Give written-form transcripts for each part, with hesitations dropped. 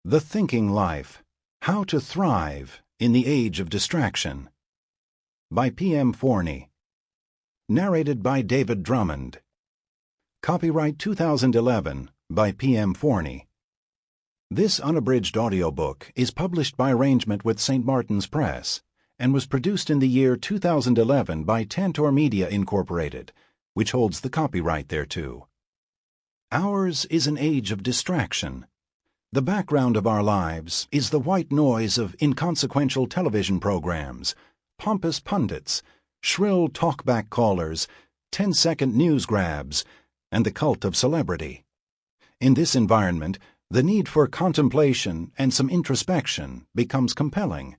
The Thinking Life: How to Thrive in the Age of Distraction, by P.M. Forni. Narrated by David Drummond. Copyright 2011 by P.M. Forni. This unabridged audiobook is published by arrangement with St. Martin's Press and was produced in the year 2011 by Tantor Media Incorporated, which holds the copyright thereto. Ours is an age of distraction. The background of our lives is the white noise of inconsequential television programs, pompous pundits, shrill talkback callers, 10-second news grabs, and the cult of celebrity. In this environment, the need for contemplation and some introspection becomes compelling,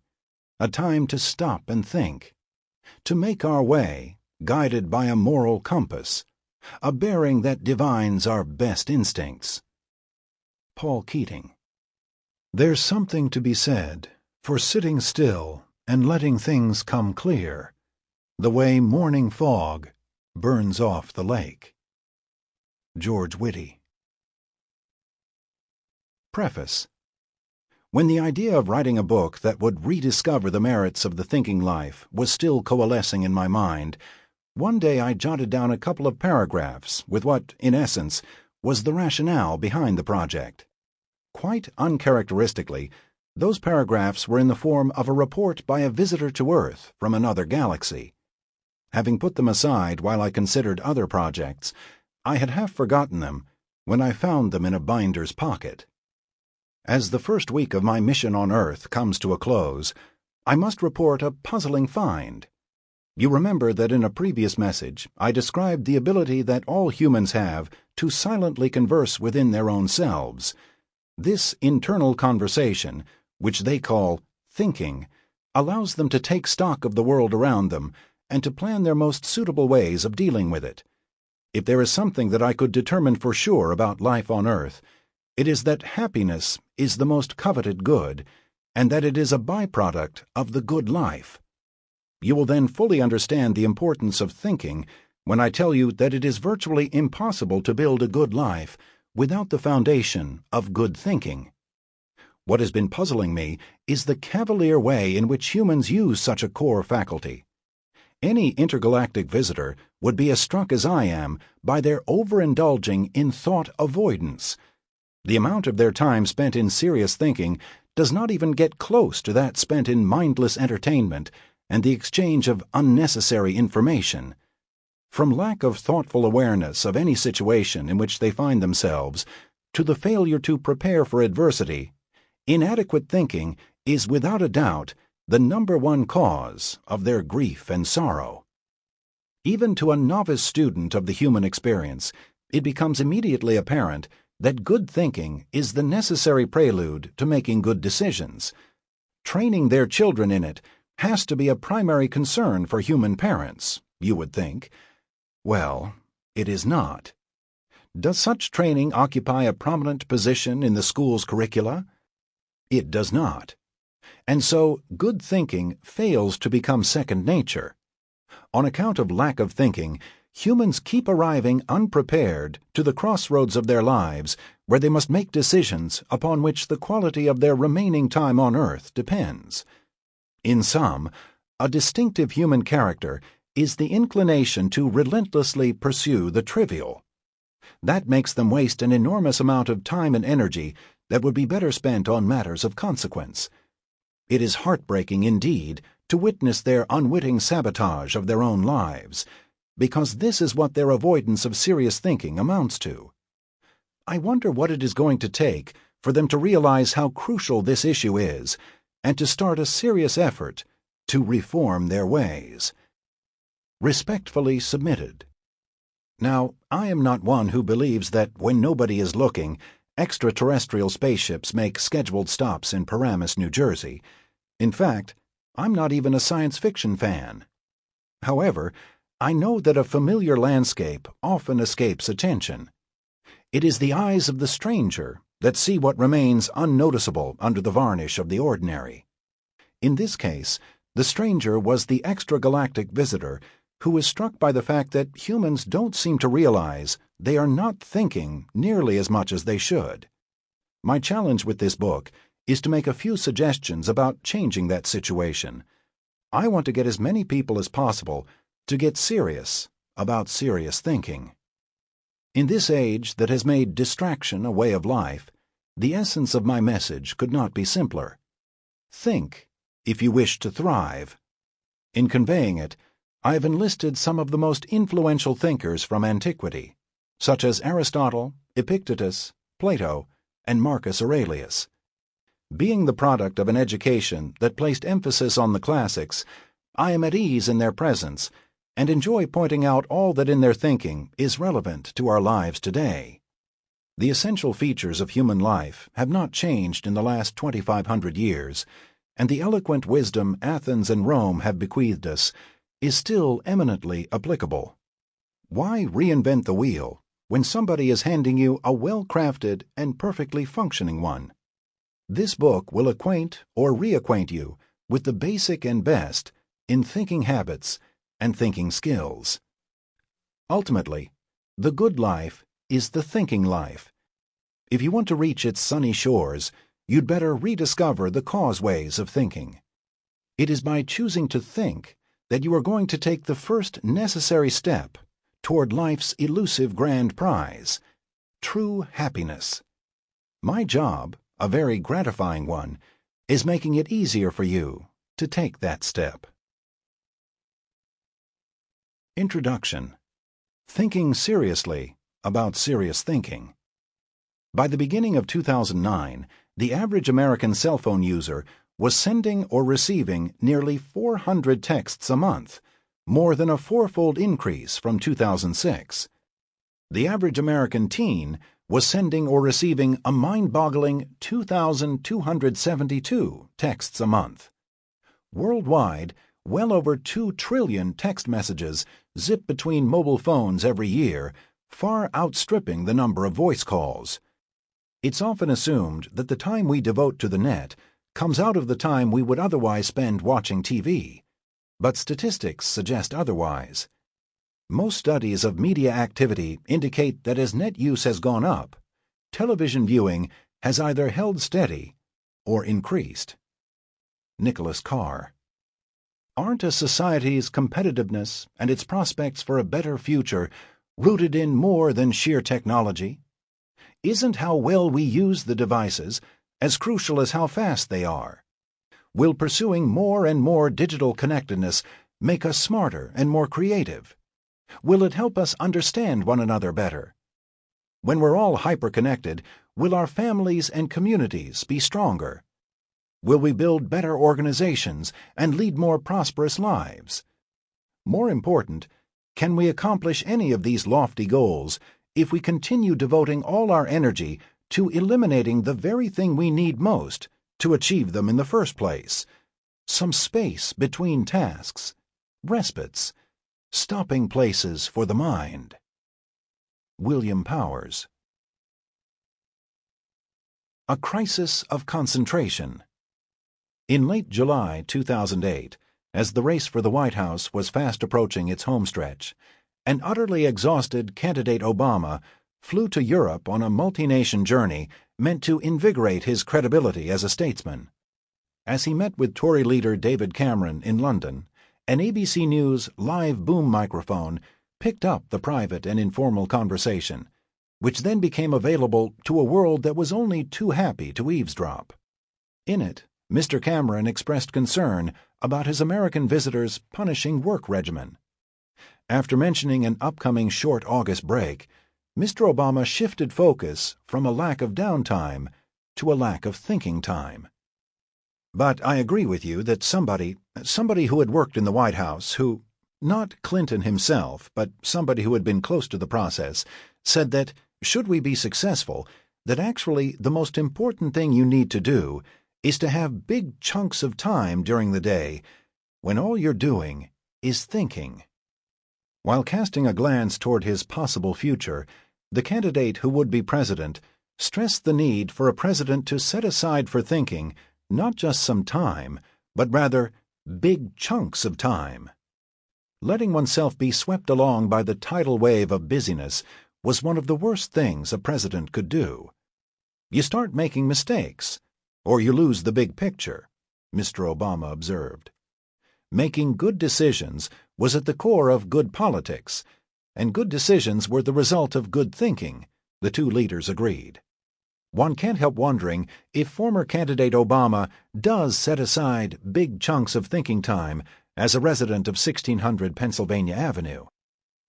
a time to stop and think, to make our way, guided by a moral compass, a bearing that divines our best instincts. Paul Keating. There's something to be said for sitting still and letting things come clear, the way morning fog burns off the lake. George Whitty. Preface. When the idea of writing a book that would rediscover the merits of the thinking life was still coalescing in my mind, one day I jotted down a couple of paragraphs with what, in essence, was the rationale behind the project. Quite uncharacteristically, those paragraphs were in the form of a report by a visitor to Earth from another galaxy. Having put them aside while I considered other projects, I had half forgotten them when I found them in a binder's pocket. As the first week of my mission on Earth comes to a close, I must report a puzzling find. You remember that in a previous message I described the ability that all humans have to silently converse within their own selves. This internal conversation, which they call thinking, allows them to take stock of the world around them and to plan their most suitable ways of dealing with it. If there is something that I could determine for sure about life on Earth, it is that happiness is the most coveted good, and that it is a byproduct of the good life. You will then fully understand the importance of thinking when I tell you that it is virtually impossible to build a good life without the foundation of good thinking. What has been puzzling me is the cavalier way in which humans use such a core faculty. Any intergalactic visitor would be as struck as I am by their overindulging in thought avoidance. The amount of their time spent in serious thinking does not even get close to that spent in mindless entertainment and the exchange of unnecessary information. From lack of thoughtful awareness of any situation in which they find themselves to the failure to prepare for adversity, inadequate thinking is without a doubt the #1 cause of their grief and sorrow. Even to a novice student of the human experience, it becomes immediately apparent that good thinking is the necessary prelude to making good decisions. Training their children in it has to be a primary concern for human parents, you would think. Well, it is not. Does such training occupy a prominent position in the school's curricula? It does not. And so good thinking fails to become second nature. On account of lack of thinking, humans keep arriving unprepared to the crossroads of their lives where they must make decisions upon which the quality of their remaining time on Earth depends. In sum, a distinctive human character is the inclination to relentlessly pursue the trivial. That makes them waste an enormous amount of time and energy that would be better spent on matters of consequence. It is heartbreaking indeed to witness their unwitting sabotage of their own lives, because this is what their avoidance of serious thinking amounts to. I wonder what it is going to take for them to realize how crucial this issue is, and to start a serious effort to reform their ways. Respectfully submitted. Now, I am not one who believes that when nobody is looking, extraterrestrial spaceships make scheduled stops in Paramus, New Jersey. In fact, I'm not even a science fiction fan. However, I know that a familiar landscape often escapes attention. It is the eyes of the stranger that see what remains unnoticeable under the varnish of the ordinary. In this case, the stranger was the extragalactic visitor who was struck by the fact that humans don't seem to realize they are not thinking nearly as much as they should. My challenge with this book is to make a few suggestions about changing that situation. I want to get as many people as possible to get serious about serious thinking. In this age that has made distraction a way of life, the essence of my message could not be simpler. Think if you wish to thrive. In conveying it, I have enlisted some of the most influential thinkers from antiquity, such as Aristotle, Epictetus, Plato, and Marcus Aurelius. Being the product of an education that placed emphasis on the classics, I am at ease in their presence and enjoy pointing out all that in their thinking is relevant to our lives today. The essential features of human life have not changed in the last 2,500 years, and the eloquent wisdom Athens and Rome have bequeathed us is still eminently applicable. Why reinvent the wheel when somebody is handing you a well-crafted and perfectly functioning one? This book will acquaint or reacquaint you with the basic and best in thinking habits and thinking skills. Ultimately, the good life is the thinking life. If you want to reach its sunny shores, you'd better rediscover the causeways of thinking. It is by choosing to think that you are going to take the first necessary step toward life's elusive grand prize, true happiness. My job, a very gratifying one, is making it easier for you to take that step. Introduction. Thinking seriously about serious thinking. By the beginning of 2009, the average American cell phone user was sending or receiving nearly 400 texts a month, more than a fourfold increase from 2006. The average American teen was sending or receiving a mind-boggling 2,272 texts a month. Worldwide, well over 2 trillion text messages zip between mobile phones every year, far outstripping the number of voice calls. It's often assumed that the time we devote to the net comes out of the time we would otherwise spend watching TV, but statistics suggest otherwise. Most studies of media activity indicate that as net use has gone up, television viewing has either held steady or increased. Nicholas Carr. Aren't a society's competitiveness and its prospects for a better future rooted in more than sheer technology? Isn't how well we use the devices as crucial as how fast they are? Will pursuing more and more digital connectedness make us smarter and more creative? Will it help us understand one another better? When we're all hyper-connected, will our families and communities be stronger? Will we build better organizations and lead more prosperous lives? More important, can we accomplish any of these lofty goals if we continue devoting all our energy to eliminating the very thing we need most to achieve them in the first place? Some space between tasks, respites, stopping places for the mind. William Powers. A crisis of concentration. In late July 2008, as the race for the White House was fast approaching its homestretch, an utterly exhausted candidate Obama flew to Europe on a multi-nation journey meant to invigorate his credibility as a statesman. As he met with Tory leader David Cameron in London, an ABC News live boom microphone picked up the private and informal conversation, which then became available to a world that was only too happy to eavesdrop. In it, Mr. Cameron expressed concern about his American visitors' punishing work regimen. After mentioning an upcoming short August break, Mr. Obama shifted focus from a lack of downtime to a lack of thinking time. But I agree with you that somebody who had worked in the White House, who, not Clinton himself, but somebody who had been close to the process, said that, should we be successful, that actually the most important thing you need to do is to have big chunks of time during the day when all you're doing is thinking. While casting a glance toward his possible future, the candidate who would be president stressed the need for a president to set aside for thinking not just some time, but rather big chunks of time. Letting oneself be swept along by the tidal wave of busyness was one of the worst things a president could do. you start making mistakes, or you lose the big picture, Mr. Obama observed. Making good decisions was at the core of good politics, and good decisions were the result of good thinking, the two leaders agreed. One can't help wondering if former candidate Obama does set aside big chunks of thinking time as a resident of 1600 Pennsylvania Avenue.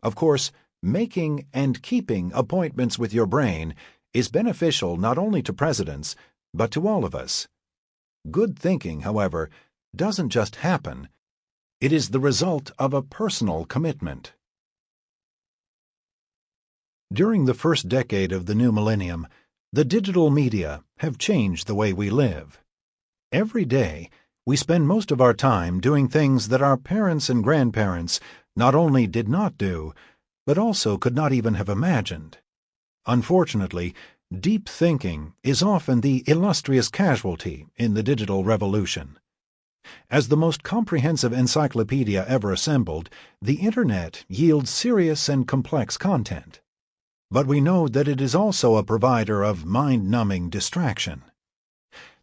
Of course, making and keeping appointments with your brain is beneficial not only to presidents, but to all of us. Good thinking, however, doesn't just happen. It is the result of a personal commitment. During the first decade of the new millennium, the digital media have changed the way we live. Every day, we spend most of our time doing things that our parents and grandparents not only did not do, but also could not even have imagined. Unfortunately, deep thinking is often the illustrious casualty in the digital revolution. As the most comprehensive encyclopedia ever assembled, the Internet yields serious and complex content. But we know that it is also a provider of mind-numbing distraction.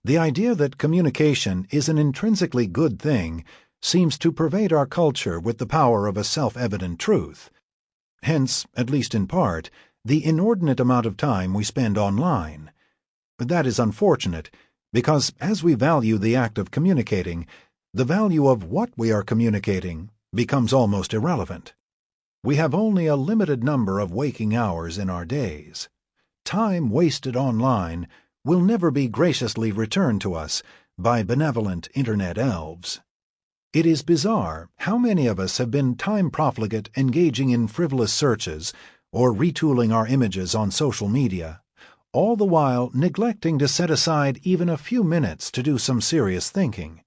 The idea that communication is an intrinsically good thing seems to pervade our culture with the power of a self-evident truth. Hence, at least in part, the inordinate amount of time we spend online. That is unfortunate, because as we value the act of communicating, the value of what we are communicating becomes almost irrelevant. We have only a limited number of waking hours in our days. Time wasted online will never be graciously returned to us by benevolent Internet elves. It is bizarre how many of us have been time profligate engaging in frivolous searches or retooling our images on social media, all the while neglecting to set aside even a few minutes to do some serious thinking.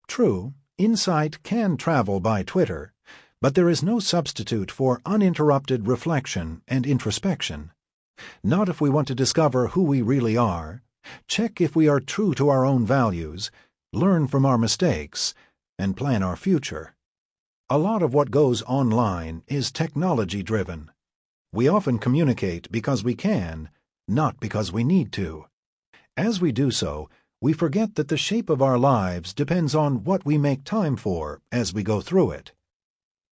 True, insight can travel by Twitter, but there is no substitute for uninterrupted reflection and introspection. Not if we want to discover who we really are, check if we are true to our own values, learn from our mistakes, and plan our future. A lot of what goes online is technology-driven. We often communicate because we can, not because we need to. As we do so, we forget that the shape of our lives depends on what we make time for as we go through it.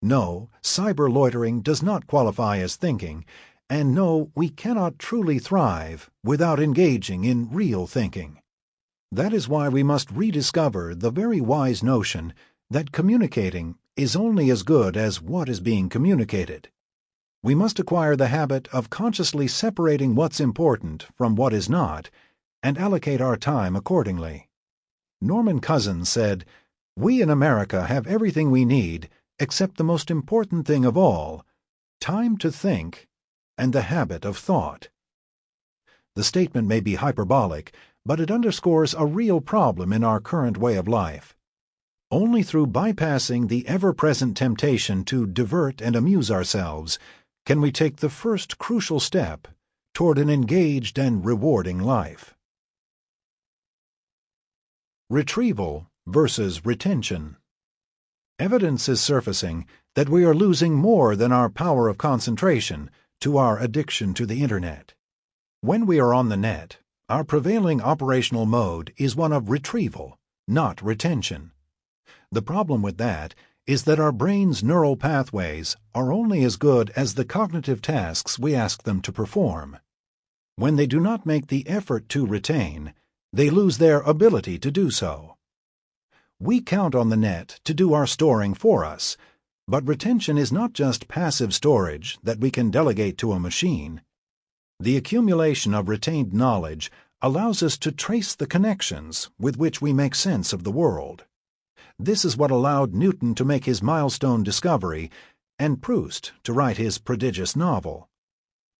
No, cyber loitering does not qualify as thinking, and no, we cannot truly thrive without engaging in real thinking. That is why we must rediscover the very wise notion that communicating is only as good as what is being communicated. We must acquire the habit of consciously separating what's important from what is not, and allocate our time accordingly. Norman Cousins said, "We in America have everything we need except the most important thing of all, time to think and the habit of thought." The statement may be hyperbolic, but it underscores a real problem in our current way of life. Only through bypassing the ever-present temptation to divert and amuse ourselves can we take the first crucial step toward an engaged and rewarding life. Retrieval versus retention. Evidence is surfacing that we are losing more than our power of concentration to our addiction to the Internet. When we are on the net, our prevailing operational mode is one of retrieval, not retention. The problem with that is that our brain's neural pathways are only as good as the cognitive tasks we ask them to perform. When they do not make the effort to retain, they lose their ability to do so. We count on the net to do our storing for us, but retention is not just passive storage that we can delegate to a machine. The accumulation of retained knowledge allows us to trace the connections with which we make sense of the world. This is what allowed Newton to make his milestone discovery and Proust to write his prodigious novel.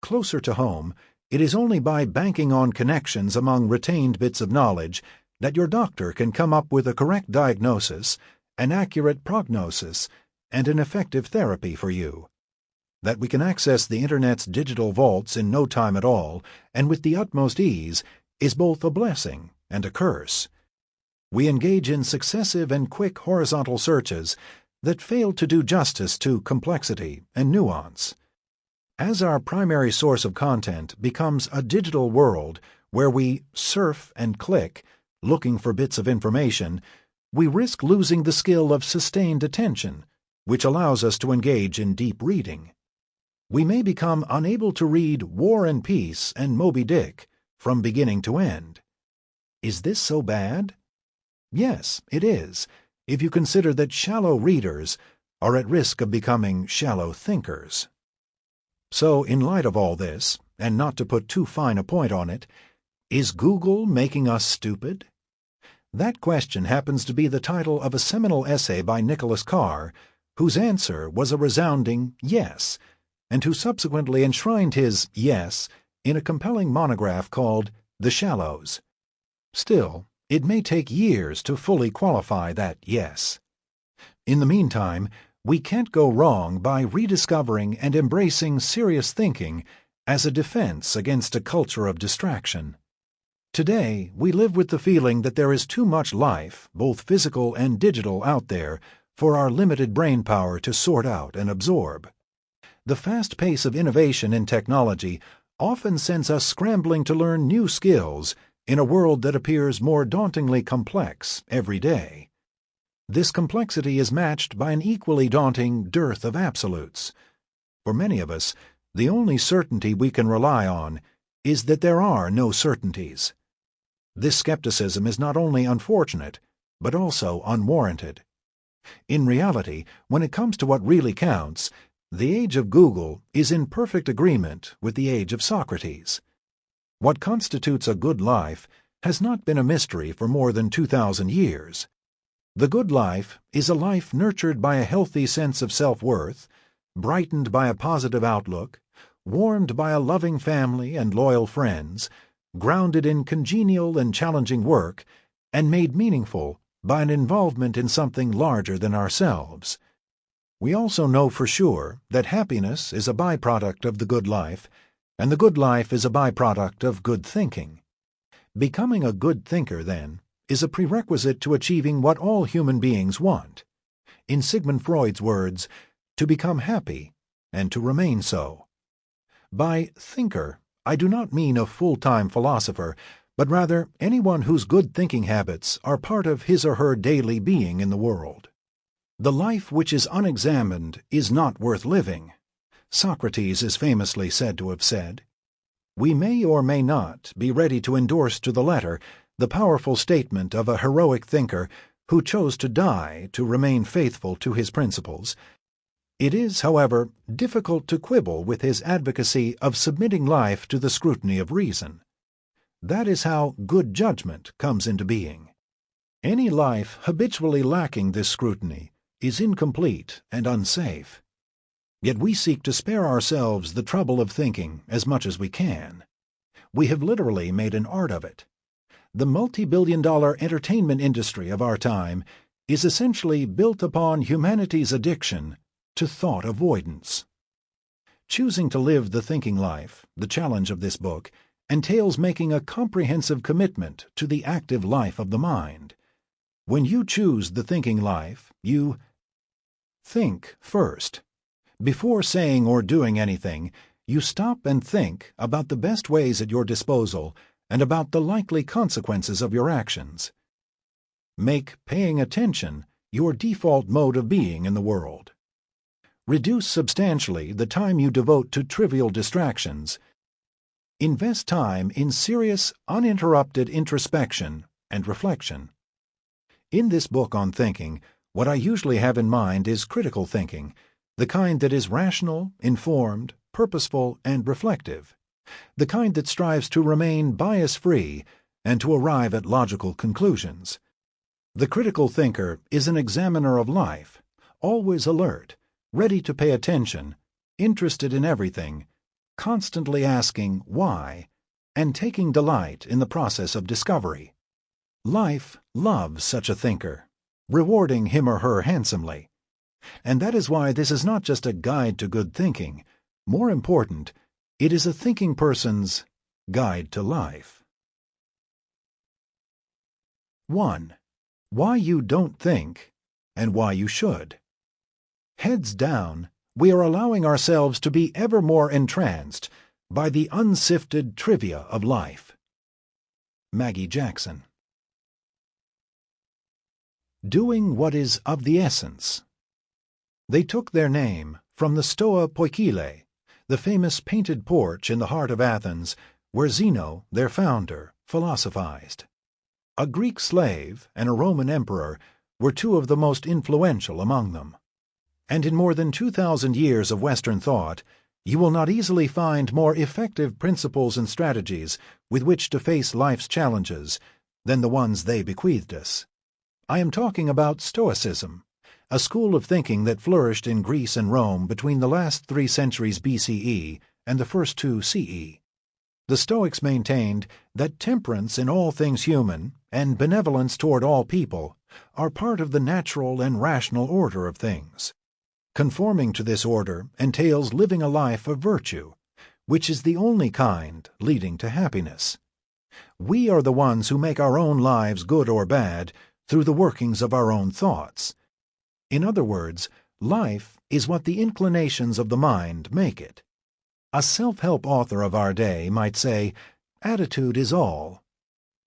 Closer to home, it is only by banking on connections among retained bits of knowledge that your doctor can come up with a correct diagnosis, an accurate prognosis, and an effective therapy for you. That we can access the Internet's digital vaults in no time at all, and with the utmost ease, is both a blessing and a curse. We engage in successive and quick horizontal searches that fail to do justice to complexity and nuance. As our primary source of content becomes a digital world where we surf and click, looking for bits of information, we risk losing the skill of sustained attention, which allows us to engage in deep reading. We may become unable to read War and Peace and Moby Dick from beginning to end. Is this so bad? Yes, it is, if you consider that shallow readers are at risk of becoming shallow thinkers. So, in light of all this, and not to put too fine a point on it, is Google making us stupid? That question happens to be the title of a seminal essay by Nicholas Carr, whose answer was a resounding yes, and who subsequently enshrined his yes in a compelling monograph called The Shallows. Still, it may take years to fully qualify that yes. In the meantime, we can't go wrong by rediscovering and embracing serious thinking as a defense against a culture of distraction. Today, we live with the feeling that there is too much life, both physical and digital, out there for our limited brain power to sort out and absorb. The fast pace of innovation in technology often sends us scrambling to learn new skills in a world that appears more dauntingly complex every day. This complexity is matched by an equally daunting dearth of absolutes. For many of us, the only certainty we can rely on is that there are no certainties. This skepticism is not only unfortunate, but also unwarranted. In reality, when it comes to what really counts, the age of Google is in perfect agreement with the age of Socrates. What constitutes a good life has not been a mystery for more than 2,000 years. The good life is a life nurtured by a healthy sense of self-worth, brightened by a positive outlook, warmed by a loving family and loyal friends, grounded in congenial and challenging work, and made meaningful by an involvement in something larger than ourselves. We also know for sure that happiness is a byproduct of the good life, and the good life is a byproduct of good thinking. Becoming a good thinker, then, is a prerequisite to achieving what all human beings want. In Sigmund Freud's words, to become happy and to remain so. By thinker, I do not mean a full-time philosopher, but rather anyone whose good thinking habits are part of his or her daily being in the world. The life which is unexamined is not worth living, Socrates is famously said to have said. We may or may not be ready to endorse to the letter the powerful statement of a heroic thinker who chose to die to remain faithful to his principles. It is, however, difficult to quibble with his advocacy of submitting life to the scrutiny of reason. That is how good judgment comes into being. Any life habitually lacking this scrutiny is incomplete and unsafe. Yet we seek to spare ourselves the trouble of thinking as much as we can. We have literally made an art of it. The multi-billion-dollar entertainment industry of our time is essentially built upon humanity's addiction to thought avoidance. Choosing to live the thinking life, the challenge of this book, entails making a comprehensive commitment to the active life of the mind. When you choose the thinking life, you think first. Before saying or doing anything, you stop and think about the best ways at your disposal and about the likely consequences of your actions. Make paying attention your default mode of being in the world. Reduce substantially the time you devote to trivial distractions. Invest time in serious, uninterrupted introspection and reflection. In this book on thinking, what I usually have in mind is critical thinking, the kind that is rational, informed, purposeful, and reflective, the kind that strives to remain bias-free and to arrive at logical conclusions. The critical thinker is an examiner of life, always alert, ready to pay attention, interested in everything, constantly asking why, and taking delight in the process of discovery. Life loves such a thinker, rewarding him or her handsomely. And that is why this is not just a guide to good thinking. More important, it is a thinking person's guide to life. 1. Why you don't think, and why you should. Heads down, we are allowing ourselves to be ever more entranced by the unsifted trivia of life. Maggie Jackson. Doing what is of the essence. They took their name from the Stoa Poikile, the famous painted porch in the heart of Athens, where Zeno, their founder, philosophized. A Greek slave and a Roman emperor were two of the most influential among them. And in more than 2,000 years of Western thought, you will not easily find more effective principles and strategies with which to face life's challenges than the ones they bequeathed us. I am talking about Stoicism, a school of thinking that flourished in Greece and Rome between the last 3 centuries BCE and the first 2 CE. The Stoics maintained that temperance in all things human and benevolence toward all people are part of the natural and rational order of things. Conforming to this order entails living a life of virtue, which is the only kind leading to happiness. We are the ones who make our own lives good or bad through the workings of our own thoughts. In other words, life is what the inclinations of the mind make it. A self-help author of our day might say, attitude is all.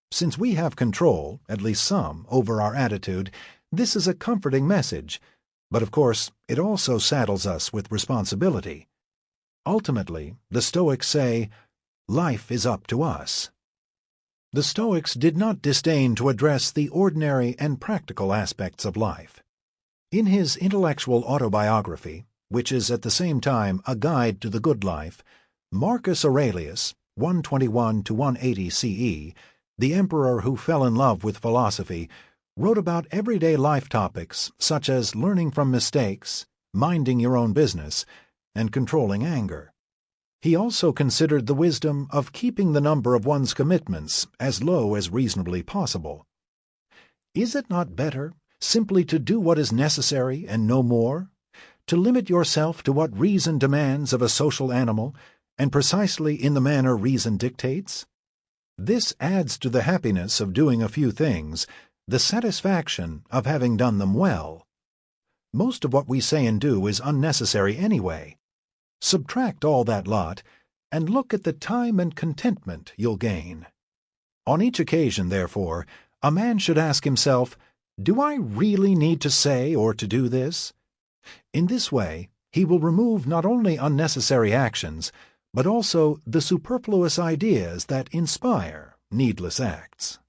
Since we have control, at least some, over our attitude, this is a comforting message, but of course it also saddles us with responsibility. Ultimately, the Stoics say, life is up to us. The Stoics did not disdain to address the ordinary and practical aspects of life. In his intellectual autobiography, which is at the same time a guide to the good life, Marcus Aurelius, 121 to 180 CE, the emperor who fell in love with philosophy, wrote about everyday life topics such as learning from mistakes, minding your own business, and controlling anger. He also considered the wisdom of keeping the number of one's commitments as low as reasonably possible. Is it not better simply to do what is necessary and no more? To limit yourself to what reason demands of a social animal, and precisely in the manner reason dictates? This adds to the happiness of doing a few things the satisfaction of having done them well. Most of what we say and do is unnecessary anyway. Subtract all that lot, and look at the time and contentment you'll gain. On each occasion, therefore, a man should ask himself, do I really need to say or to do this? In this way, he will remove not only unnecessary actions, but also the superfluous ideas that inspire needless acts.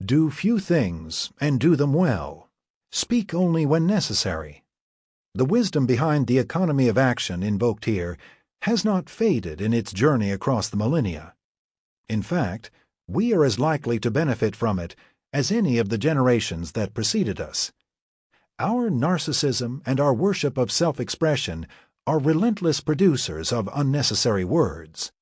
Do few things, and do them well. Speak only when necessary. The wisdom behind the economy of action invoked here has not faded in its journey across the millennia. In fact, we are as likely to benefit from it as any of the generations that preceded us. Our narcissism and our worship of self-expression are relentless producers of unnecessary words.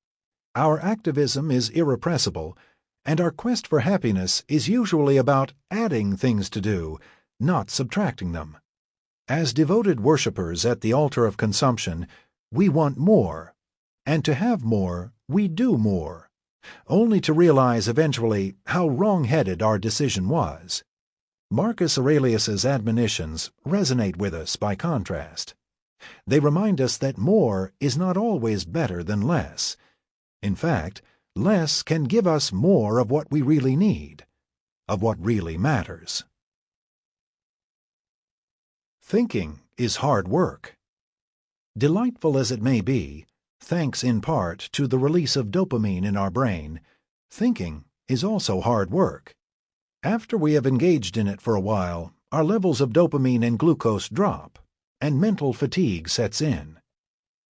Our activism is irrepressible, and our quest for happiness is usually about adding things to do, not subtracting them. As devoted worshippers at the altar of consumption, we want more, and to have more, we do more, only to realize eventually how wrong-headed our decision was. Marcus Aurelius's admonitions resonate with us by contrast. They remind us that more is not always better than less. In fact, less can give us more of what we really need, of what really matters. Thinking is hard work. Delightful as it may be, thanks in part to the release of dopamine in our brain, thinking is also hard work. After we have engaged in it for a while, our levels of dopamine and glucose drop, and mental fatigue sets in.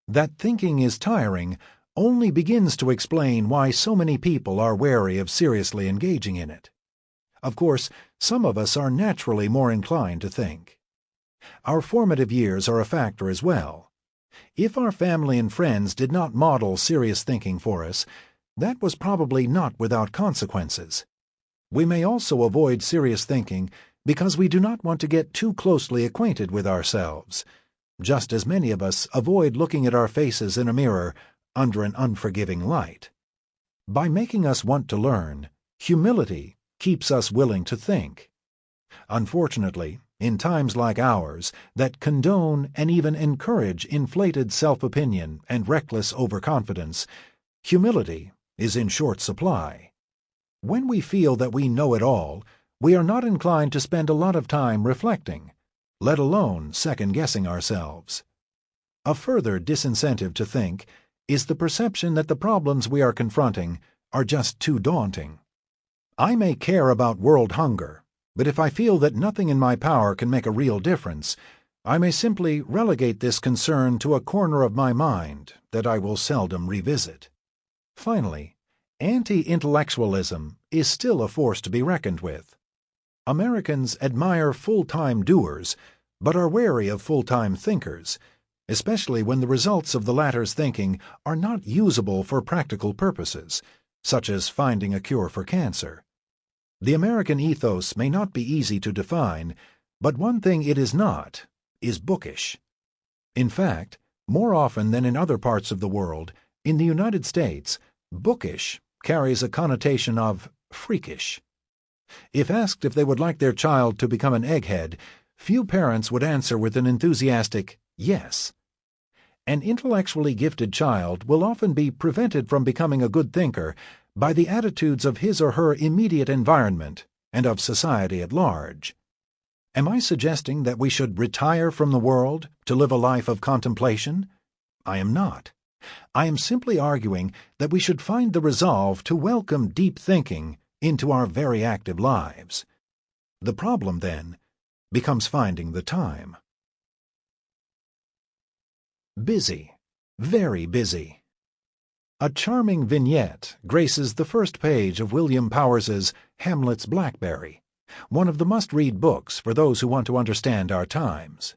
That thinking is tiring only begins to explain why so many people are wary of seriously engaging in it. Of course, some of us are naturally more inclined to think. Our formative years are a factor as well. If our family and friends did not model serious thinking for us, that was probably not without consequences. We may also avoid serious thinking because we do not want to get too closely acquainted with ourselves, just as many of us avoid looking at our faces in a mirror under an unforgiving light. By making us want to learn, humility keeps us willing to think. Unfortunately, in times like ours that condone and even encourage inflated self-opinion and reckless overconfidence, humility is in short supply. When we feel that we know it all, we are not inclined to spend a lot of time reflecting, let alone second-guessing ourselves. A further disincentive to think is the perception that the problems we are confronting are just too daunting. I may care about world hunger, but if I feel that nothing in my power can make a real difference, I may simply relegate this concern to a corner of my mind that I will seldom revisit. Finally, anti-intellectualism is still a force to be reckoned with. Americans admire full-time doers, but are wary of full-time thinkers, especially when the results of the latter's thinking are not usable for practical purposes, such as finding a cure for cancer. The American ethos may not be easy to define, but one thing it is not is bookish. In fact, more often than in other parts of the world, in the United States, bookish carries a connotation of freakish. If asked if they would like their child to become an egghead, few parents would answer with an enthusiastic yes. An intellectually gifted child will often be prevented from becoming a good thinker by the attitudes of his or her immediate environment and of society at large. Am I suggesting that we should retire from the world to live a life of contemplation? I am not. I am simply arguing that we should find the resolve to welcome deep thinking into our very active lives. The problem, then, becomes finding the time. Busy, very busy. A charming vignette graces the first page of William Powers's Hamlet's Blackberry, one of the must-read books for those who want to understand our times.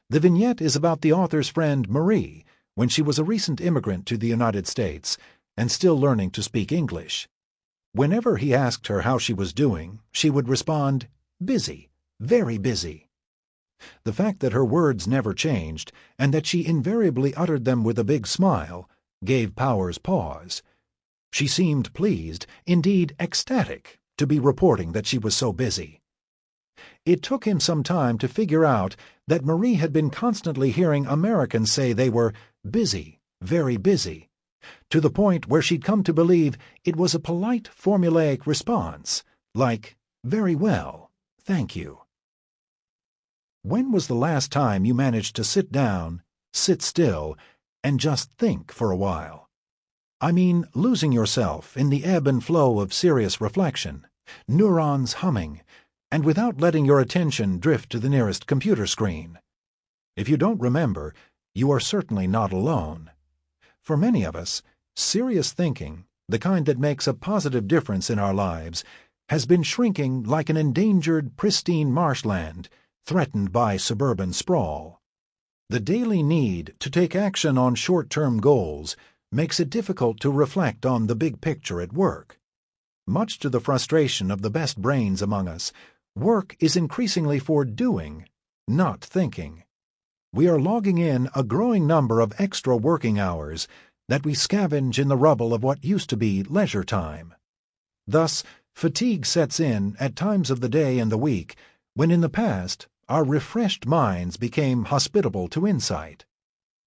The vignette is about the author's friend Marie when she was a recent immigrant to the United States and still learning to speak English. Whenever he asked her how she was doing, she would respond, "Busy, very busy." The fact that her words never changed, and that she invariably uttered them with a big smile, gave Powers pause. She seemed pleased, indeed ecstatic, to be reporting that she was so busy. It took him some time to figure out that Marie had been constantly hearing Americans say they were busy, very busy, to the point where she'd come to believe it was a polite formulaic response, like, "Very well, thank you." When was the last time you managed to sit down, sit still, and just think for a while? I mean, losing yourself in the ebb and flow of serious reflection, neurons humming, and without letting your attention drift to the nearest computer screen. If you don't remember, you are certainly not alone. For many of us, serious thinking, the kind that makes a positive difference in our lives, has been shrinking like an endangered, pristine marshland threatened by suburban sprawl. The daily need to take action on short-term goals makes it difficult to reflect on the big picture at work. Much to the frustration of the best brains among us, work is increasingly for doing, not thinking. We are logging in a growing number of extra working hours that we scavenge in the rubble of what used to be leisure time. Thus, fatigue sets in at times of the day and the week when in the past our refreshed minds became hospitable to insight.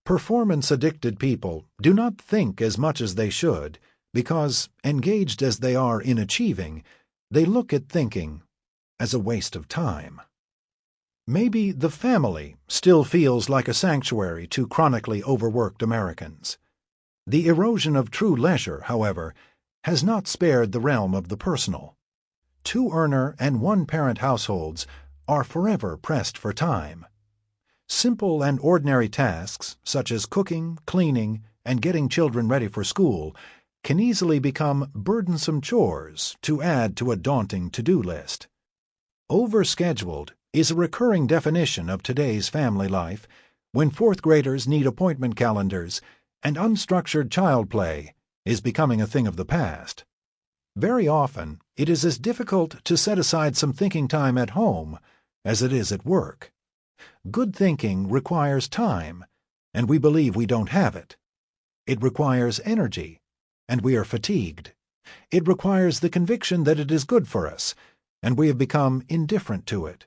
Performance-addicted people do not think as much as they should because, engaged as they are in achieving, they look at thinking as a waste of time. Maybe the family still feels like a sanctuary to chronically overworked Americans. The erosion of true leisure, however, has not spared the realm of the personal. Two-earner and one-parent households are forever pressed for time. Simple and ordinary tasks, such as cooking, cleaning, and getting children ready for school, can easily become burdensome chores to add to a daunting to-do list. Overscheduled is a recurring definition of today's family life, when fourth graders need appointment calendars and unstructured child play is becoming a thing of the past. Very often, it is as difficult to set aside some thinking time at home as it is at work. Good thinking requires time, and we believe we don't have it. It requires energy, and we are fatigued. It requires the conviction that it is good for us, and we have become indifferent to it.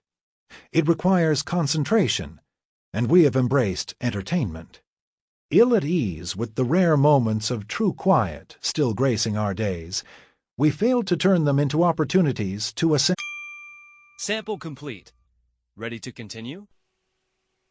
It requires concentration, and we have embraced entertainment. Ill at ease with the rare moments of true quiet still gracing our days, We failed to turn them into opportunities to ascend. Sample complete. Ready to continue?